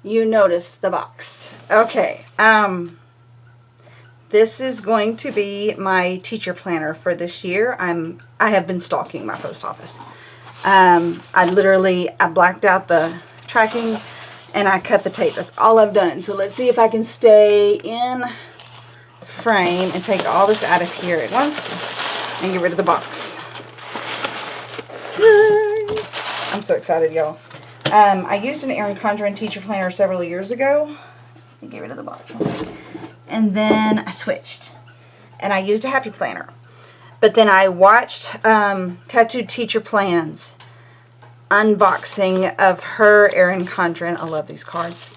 you notice the box. Okay, this is going to be my teacher planner for this year. I have been stalking my post office. I blacked out the tracking and I cut the tape. That's all I've done. So let's see if I can stay in frame and take all this out of here at once and get rid of the box. I'm so excited, y'all. I used an Erin Condren teacher planner several years ago. Let me get rid of the box. And then I switched. And I used a Happy Planner. But then I watched Tattooed Teacher Plans unboxing of her Erin Condren. I love these cards.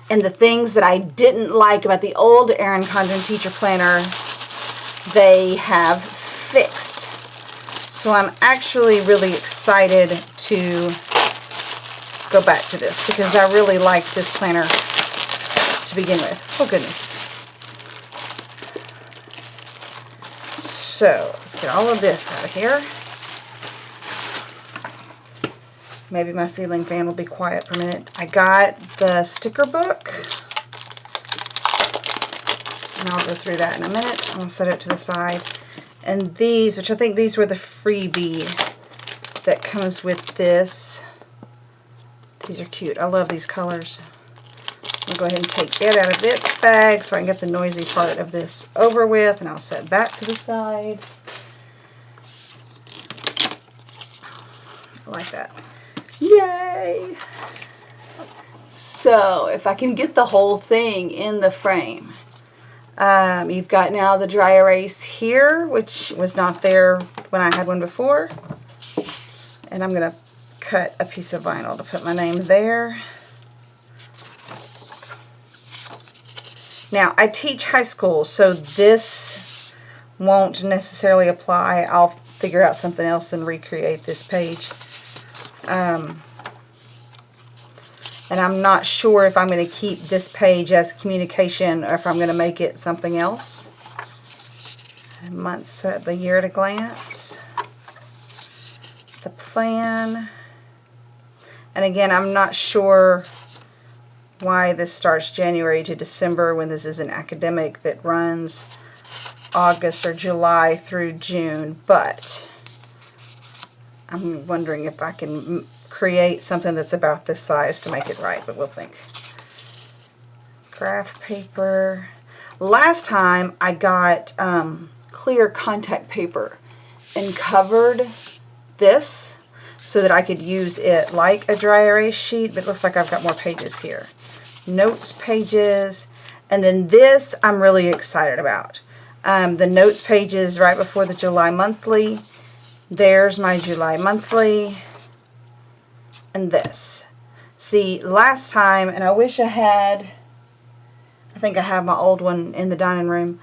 And the things that I didn't like about the old Erin Condren teacher planner, they have fixed. So I'm actually really excited to go back to this because I really liked this planner to begin with. Oh goodness. So let's get all of this out of here. Maybe my ceiling fan will be quiet for a minute. I got the sticker book. And I'll go through that in a minute. I'm going to set it to the side. And these, which I think these were the freebie that comes with this. These are cute. I love these colors. I'll go ahead and take it out of its bag so I can get the noisy part of this over with. And I'll set that to the side. I like that. Yay! So, if I can get the whole thing in the frame. You've got now the dry erase here, which was not there when I had one before. And I'm going to cut a piece of vinyl to put my name there. Now, I teach high school, so this won't necessarily apply. I'll figure out something else and recreate this page. And I'm not sure if I'm going to keep this page as communication or if I'm going to make it something else. Months at the year at a glance. The plan. And again, I'm not sure why this starts January to December when this is an academic that runs August or July through June, but I'm wondering if I can create something that's about this size to make it right, but we'll think. Graph paper. Last time I got clear contact paper and covered this so that I could use it like a dry erase sheet, but it looks like I've got more pages here. Notes pages, and then this I'm really excited about. The notes pages right before the July monthly. There's my July monthly. And this. See, last time, and I wish I had, I think I have my old one in the dining room,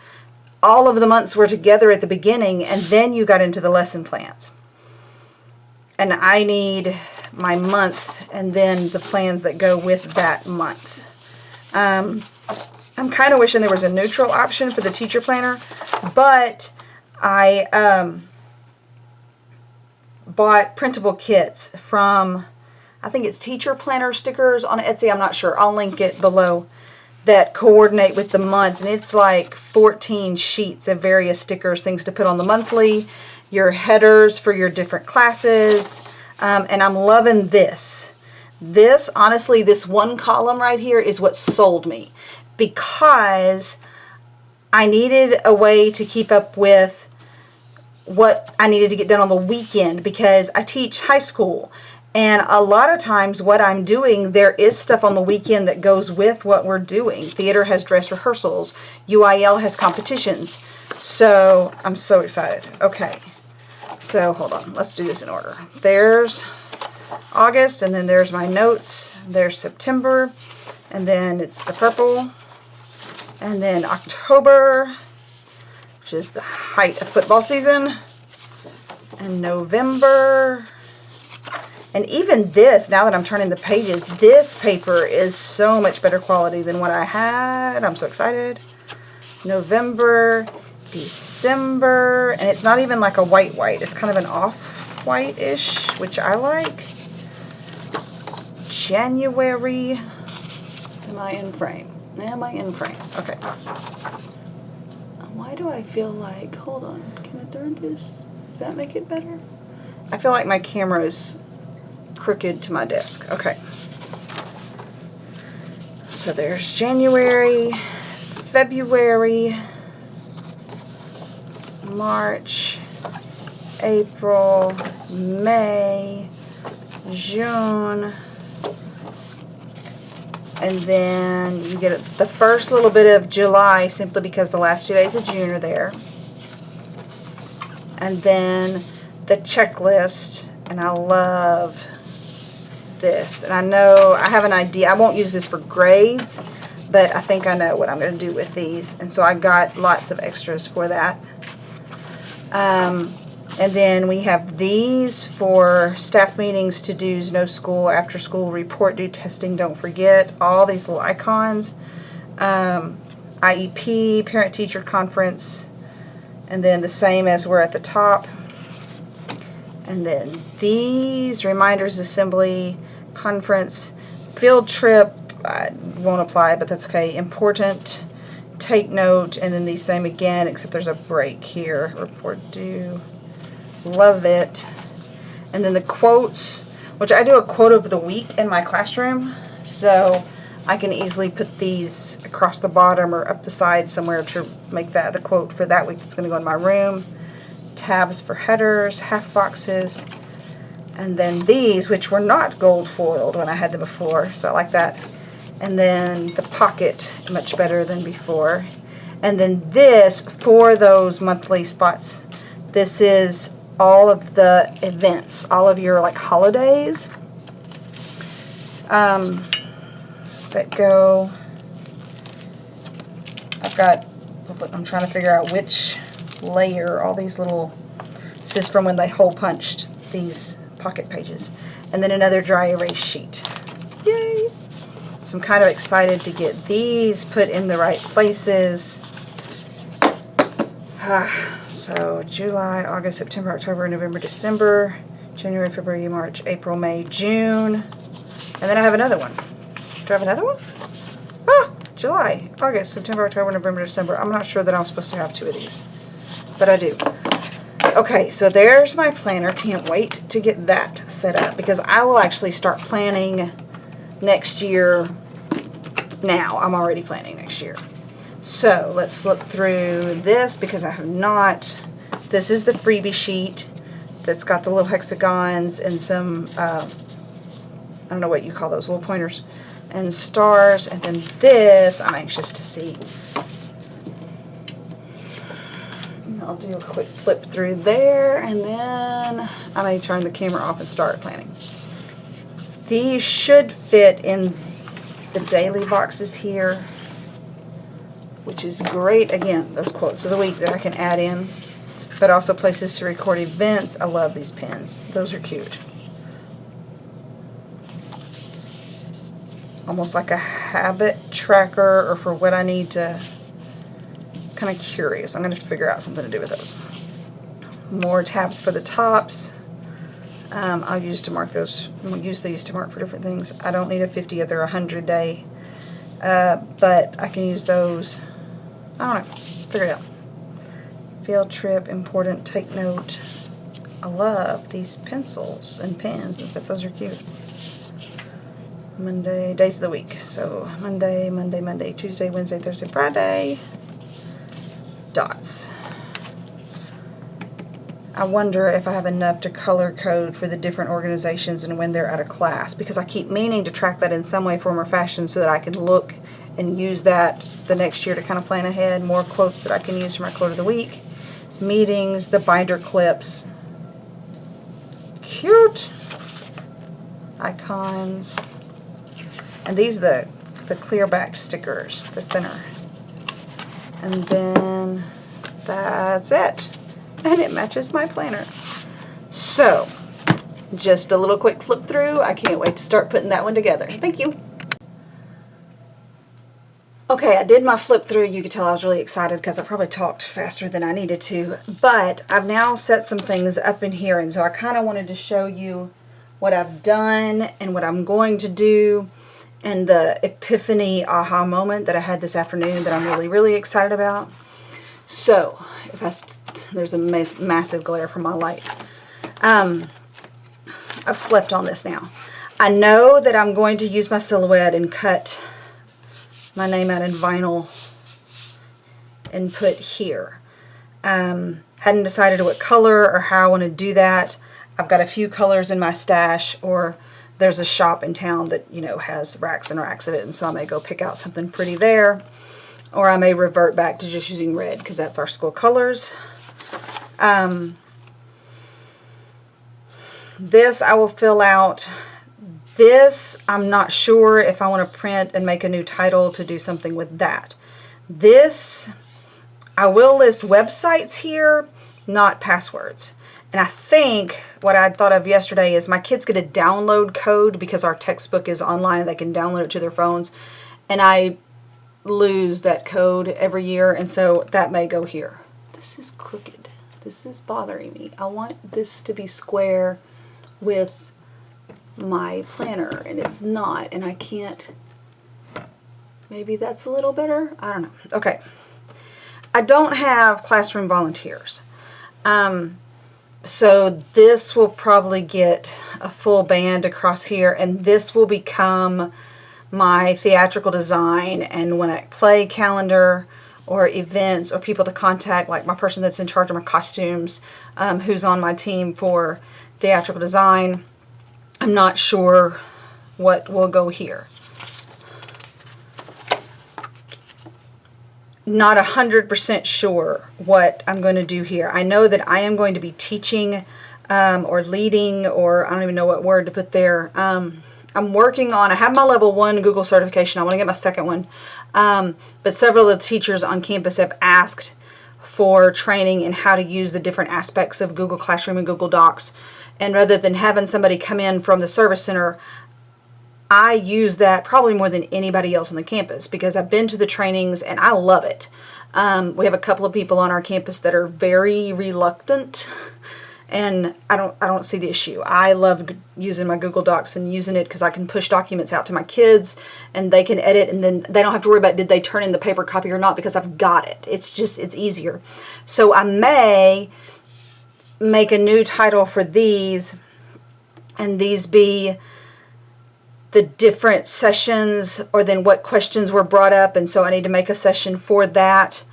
all of the months were together at the beginning, and then you got into the lesson plans. And I need my month, and then the plans that go with that month. I'm kind of wishing there was a neutral option for the teacher planner, but I bought printable kits from, I think it's teacher planner stickers on Etsy, I'm not sure, I'll link it below, that coordinate with the months, and it's like 14 sheets of various stickers, things to put on the monthly, your headers for your different classes, and I'm loving this. This, honestly, this one column right here is what sold me, because I needed a way to keep up with what I needed to get done on the weekend, because I teach high school, and a lot of times what I'm doing, there is stuff on the weekend that goes with what we're doing. Theater has dress rehearsals. UIL has competitions. So I'm so excited. Okay. So hold on. Let's do this in order. There's August, and then there's my notes. There's September, and then it's the purple. And then October, which is the height of football season. And November. And even this, now that I'm turning the pages, this paper is so much better quality than what I had. I'm so excited. November, December, and it's not even like a white. It's kind of an off-white-ish, which I like. January. Am I in frame? Am I in frame? Okay. Why do I feel like, hold on, can I turn this? Does that make it better? I feel like my camera is crooked to my desk. Okay. So there's January, February, March, April, May, June, and then you get the first little bit of July simply because the last 2 days of June are there. And then the checklist, and I love this. And I know, I have an idea, I won't use this for grades, but I think I know what I'm going to do with these. And so I got lots of extras for that. And then we have these for staff meetings, to-dos, no school, after school, report, due testing, don't forget, all these little icons. IEP, parent-teacher conference, and then the same as we're at the top. And then these, reminders, assembly, conference, field trip, won't apply, but that's okay, important, take note, and then these same again, except there's a break here, report due. Love it. And then the quotes, which I do a quote of the week in my classroom, so I can easily put these across the bottom or up the side somewhere to make that the quote for that week that's going to go in my room. Tabs for headers, half boxes, and then these, which were not gold foiled when I had them before, so I like that. And then the pocket, much better than before. And then this, for those monthly spots, this is all of the events, all of your like holidays that go. I'm trying to figure out which layer, all these little, this is from when they hole punched these pocket pages. And then another dry erase sheet. Yay! So I'm kind of excited to get these put in the right places. So July, August, September, October, November, December, January, February, March, April, May, June. And then I have another one. Do I have another one? Ah, July, August, September, October, November, December. I'm not sure that I'm supposed to have 2 of these, but I do. Okay, so there's my planner. Can't wait to get that set up because I will actually start planning next year now. I'm already planning next year. So let's look through this because I have not. This is the freebie sheet that's got the little hexagons and some, I don't know what you call those, little pointers and stars. And then this, I'm anxious to see. I'll do a quick flip through there and then I may turn the camera off and start planning. These should fit in the daily boxes here, which is great. Again, those quotes of the week that I can add in, but also places to record events. I love these pens. Those are cute. Almost like a habit tracker or for what I need to, kind of curious. I'm going to have to figure out something to do with those. More tabs for the tops. I'll use to mark those. I'll use these to mark for different things. I don't need a 50 or 100 day, but I can use those. I don't know. Figure it out. Field trip, important, take note. I love these pencils and pens and stuff. Those are cute. Monday, days of the week. So Monday, Monday, Monday, Tuesday, Wednesday, Thursday, Friday. Dots. I wonder if I have enough to color code for the different organizations and when they're out of class, because I keep meaning to track that in some way, form, or fashion so that I can look and use that the next year to kind of plan ahead. More quotes that I can use for my quote of the week. Meetings, the binder clips. Cute. Icons. And these are the clear back stickers. They're thinner. And then that's it. And it matches my planner. So, just a little quick flip through. I can't wait to start putting that one together. Thank you. Okay, I did my flip through. You could tell I was really excited because I probably talked faster than I needed to. But I've now set some things up in here, and so I kind of wanted to show you what I've done and what I'm going to do, and the epiphany aha moment that I had this afternoon that I'm really, really excited about. So, there's a massive glare from my light. I've slept on this now. I know that I'm going to use my silhouette and cut my name out in vinyl and put here. Hadn't decided what color or how I want to do that. I've got a few colors in my stash, or there's a shop in town that, you know, has racks and racks of it, and so I may go pick out something pretty there, or I may revert back to just using red because that's our school colors. This I will fill out. This I'm not sure if I want to print and make a new title to do something with that. This I will list websites here, not passwords. And I think what I thought of yesterday is my kids get a download code because our textbook is online and they can download it to their phones. And I lose that code every year, and so that may go here. This is crooked. This is bothering me. I want this to be square with my planner, and it's not, and I can't. Maybe that's a little better. I don't know. Okay. I don't have classroom volunteers. So this will probably get a full band across here, and this will become my theatrical design and when I play calendar or events or people to contact, like my person that's in charge of my costumes, who's on my team for theatrical design. I'm not sure what will go here. Not 100% sure what I'm going to do here. I know that I am going to be teaching or leading, or I don't even know what word to put there. I'm working on, I have my level 1 Google certification. I want to get my second one. But several of the teachers on campus have asked for training in how to use the different aspects of Google Classroom and Google Docs. And rather than having somebody come in from the service center, I use that probably more than anybody else on the campus because I've been to the trainings and I love it. We have a couple of people on our campus that are very reluctant, and I don't see the issue. I love using my Google Docs and using it because I can push documents out to my kids and they can edit, and then they don't have to worry about did they turn in the paper copy or not because I've got it. It's easier. So I may make a new title for these, and these be the different sessions, or then what questions were brought up, and so I need to make a session for that,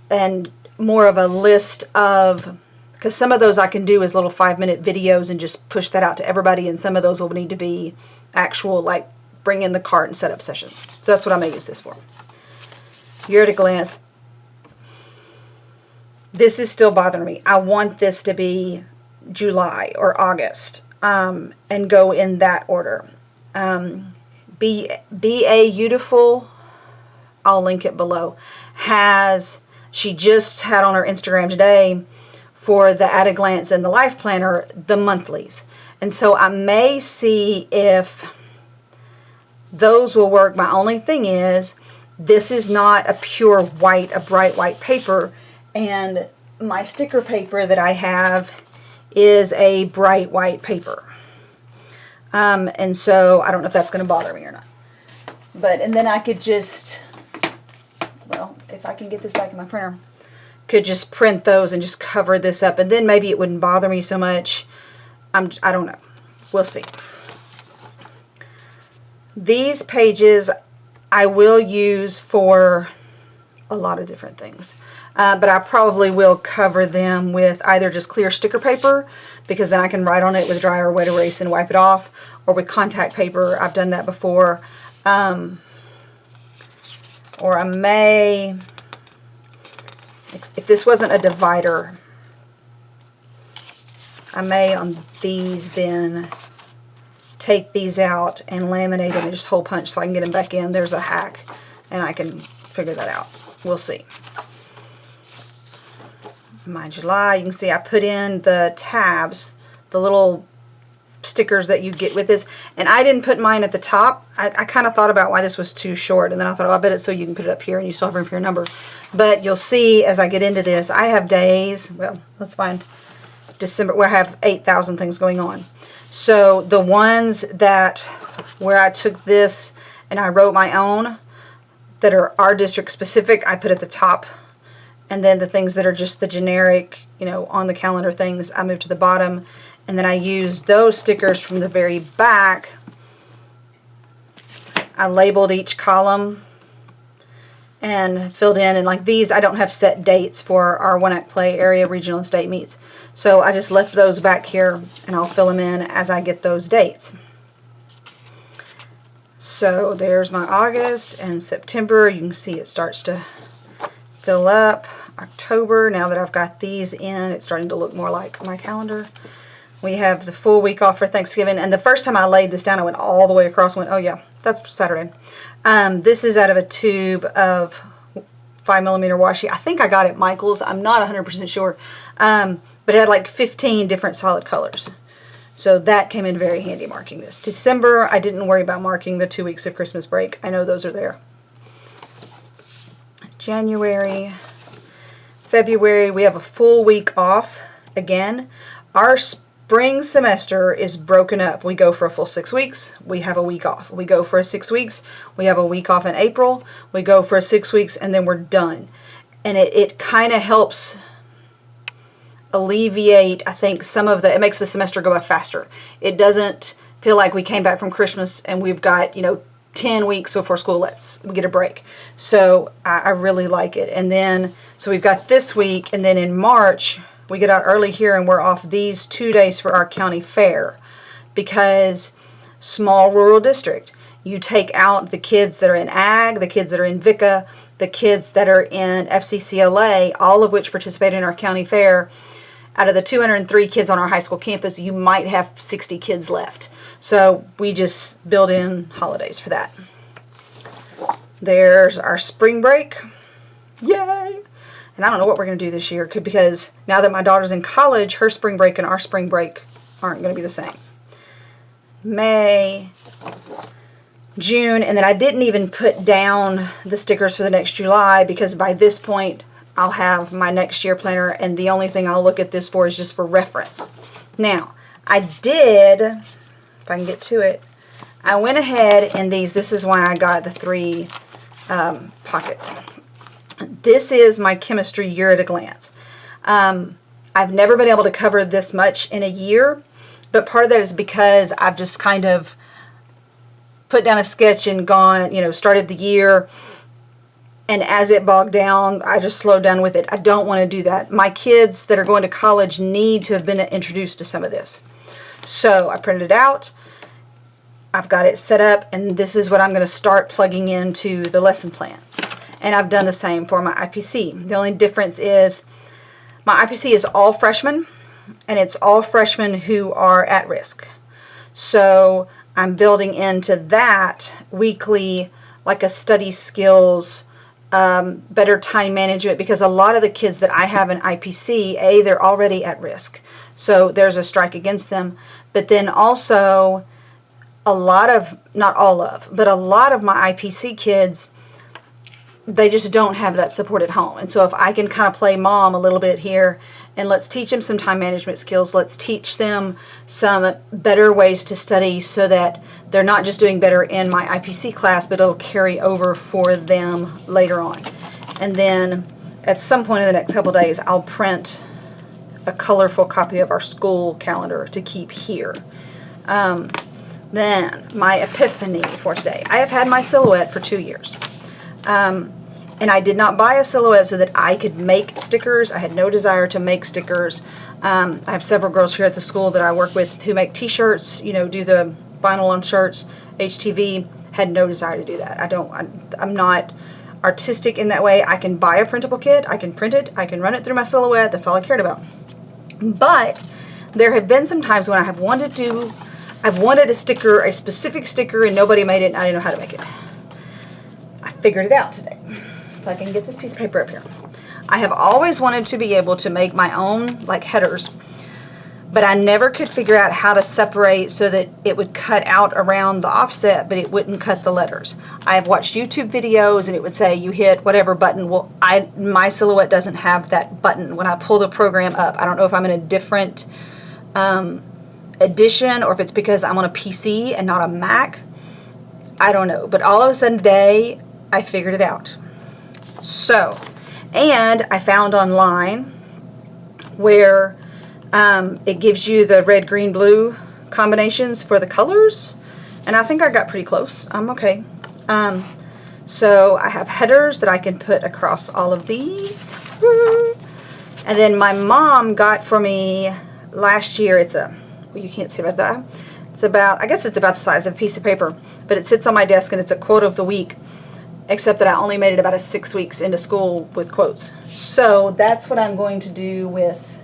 and more of a list of, because some of those I can do as little 5-minute videos and just push that out to everybody, and some of those will need to be actual, like bring in the cart and set up sessions. So that's what I may use this for. Year at a glance. This is still bothering me. I want this to be July or August, and go in that order. B.A. Beautiful, I'll link it below, she just had on her Instagram today for the At a Glance and the Life Planner, the monthlies. And so I may see if those will work. My only thing is, this is not a pure white, a bright white paper, and my sticker paper that I have is a bright white paper. And so I don't know if that's going to bother me or not. And then I could just, well, if I can get this back in my printer, could just print those and just cover this up. And then maybe it wouldn't bother me so much. I don't know. We'll see. These pages I will use for a lot of different things. But I probably will cover them with either just clear sticker paper, because then I can write on it with dry or wet erase and wipe it off, or with contact paper. I've done that before. Or I may, if this wasn't a divider, I may on these then take these out and laminate them and just hole punch so I can get them back in. There's a hack, and I can figure that out. We'll see. My July, you can see I put in the tabs, the little stickers that you get with this, and I didn't put mine at the top. I kind of thought about why this was too short, and then I thought, oh, I bet it's so you can put it up here and you still have room for your number. But you'll see as I get into this, I have days, well, let's find December, where I have 8,000 things going on. So the ones that, where I took this and I wrote my own, that are our district specific, I put at the top. And then the things that are just the generic, you know, on the calendar things, I moved to the bottom. And then I used those stickers from the very back. I labeled each column and filled in. And like these, I don't have set dates for our One Act Play area regional and state meets. So I just left those back here, and I'll fill them in as I get those dates. So there's my August and September. You can see it starts to fill up. October, now that I've got these in, it's starting to look more like my calendar. We have the full week off for Thanksgiving, and the first time I laid this down, I went all the way across and went, oh yeah, that's Saturday. This is out of a tube of 5mm washi. I think I got it at Michael's. I'm not 100% sure. But it had like 15 different solid colors. So that came in very handy marking this. December, I didn't worry about marking the 2 weeks of Christmas break. I know those are there. January, February, we have a full week off again. Our spring semester is broken up. We go for a full 6 weeks. We have a week off. We go for 6 weeks. We have a week off in April. We go for 6 weeks, and then we're done. And it kind of helps alleviate, I think, some of the, it makes the semester go by faster. It doesn't feel like we came back from Christmas and we've got, you know, 10 weeks before school, we get a break. So I really like it. And then, so we've got this week, and then in March, we get out early here and we're off these 2 days for our county fair, because small rural district, you take out the kids that are in ag, the kids that are in VICA, the kids that are in FCCLA, all of which participate in our county fair. Out of the 203 kids on our high school campus, you might have 60 kids left. So we just build in holidays for that. There's our spring break. Yay! And I don't know what we're going to do this year, because now that my daughter's in college, her spring break and our spring break aren't going to be the same. May, June, and then I didn't even put down the stickers for the next July, because by this point I'll have my next year planner, and the only thing I'll look at this for is just for reference. Now, I did, if I can get to it, I went ahead and this is why I got the 3 pockets. This is my chemistry year at a glance. I've never been able to cover this much in a year, but part of that is because I've just kind of put down a sketch and gone, you know, started the year, and as it bogged down, I just slowed down with it. I don't want to do that. My kids that are going to college need to have been introduced to some of this. So I printed it out. I've got it set up, and this is what I'm going to start plugging into the lesson plans. And I've done the same for my IPC. The only difference is my IPC is all freshmen, and it's all freshmen who are at risk. So I'm building into that weekly, like a study skills, better time management, because a lot of the kids that I have in IPC, they're already at risk. So there's a strike against them. But then also a lot of, not all of, but a lot of my IPC kids, they just don't have that support at home. And so if I can kind of play mom a little bit here, and let's teach them some time management skills, let's teach them some better ways to study so that they're not just doing better in my IPC class, but it'll carry over for them later on. And then at some point in the next couple days, I'll print a colorful copy of our school calendar to keep here. Then my epiphany for today. I have had my silhouette for 2 years. And I did not buy a silhouette so that I could make stickers. I had no desire to make stickers. I have several girls here at the school that I work with who make t-shirts, you know, do the vinyl on shirts, HTV. Had no desire to do that. I'm not artistic in that way. I can buy a printable kit, I can print it, I can run it through my silhouette. That's all I cared about. But there have been some times when I've wanted a sticker, a specific sticker, and nobody made it, and I didn't know how to make it. I figured it out today. If I can get this piece of paper up here. I have always wanted to be able to make my own, like, headers but I never could figure out how to separate so that it would cut out around the offset, but it wouldn't cut the letters. I have watched YouTube videos and it would say you hit whatever button. Well, my Silhouette doesn't have that button. When I pull the program up, I don't know if I'm in a different edition or if it's because I'm on a PC and not a Mac. I don't know, but all of a sudden today I figured it out. So, and I found online where it gives you the red, green, blue combinations for the colors, and I think I got pretty close. I'm okay. So I have headers that I can put across all of these, and then my mom got for me last year. It's a, well, you can't see about that. It's about, I guess it's about the size of a piece of paper, but it sits on my desk and it's a quote of the week, except that I only made it about 6 weeks into school with quotes. So that's what I'm going to do with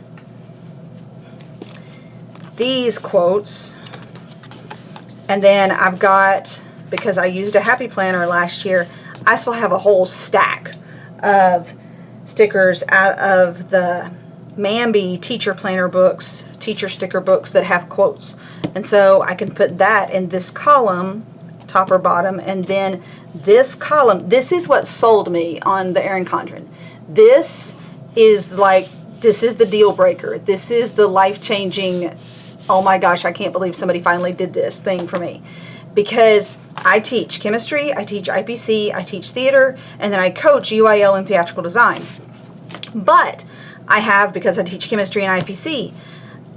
these quotes. And then I've got, because I used a Happy Planner last year, I still have a whole stack of stickers out of the Mambi teacher planner books, teacher sticker books that have quotes. And so I can put that in this column, top or bottom, and then this column, this is what sold me on the Erin Condren. This is like, this is the deal breaker. This is the life-changing, oh my gosh, I can't believe somebody finally did this thing for me. Because I teach chemistry, I teach IPC, I teach theater, and then I coach UIL and theatrical design. But I have, because I teach chemistry and IPC,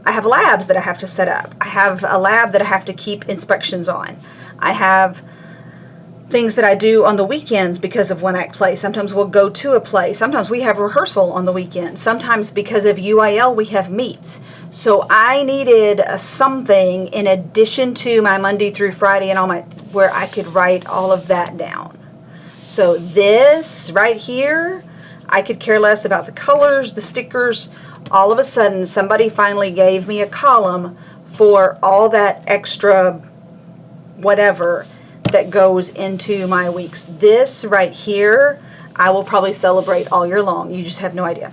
I have labs that I have to set up. I have a lab that I have to keep inspections on. I have things that I do on the weekends because of one act play. Sometimes we'll go to a play. Sometimes we have rehearsal on the weekend. Sometimes because of UIL we have meets. So I needed something in addition to my Monday through Friday and all my, where I could write all of that down. So this right here, I could care less about the colors, the stickers. All of a sudden somebody finally gave me a column for all that extra whatever that goes into my weeks. This right here, I will probably celebrate all year long. You just have no idea.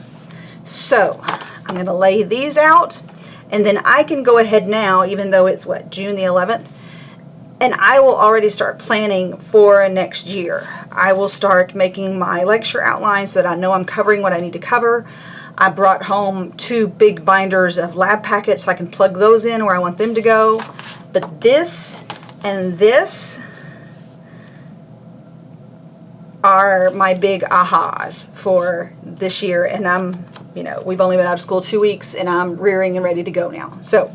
So I'm going to lay these out, and then I can go ahead now, even though it's what, June the 11th, and I will already start planning for next year. I will start making my lecture outlines so that I know I'm covering what I need to cover. I brought home 2 big binders of lab packets so I can plug those in where I want them to go. But this and this are my big ahas for this year, and I'm, you know, we've only been out of school 2 weeks and I'm rearing and ready to go now. So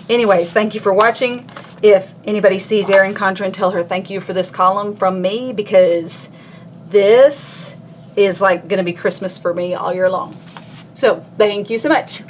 anyways, thank you for watching. If anybody sees Erin Condren, tell her thank you for this column from me, because this is like going to be Christmas for me all year long. So thank you so much.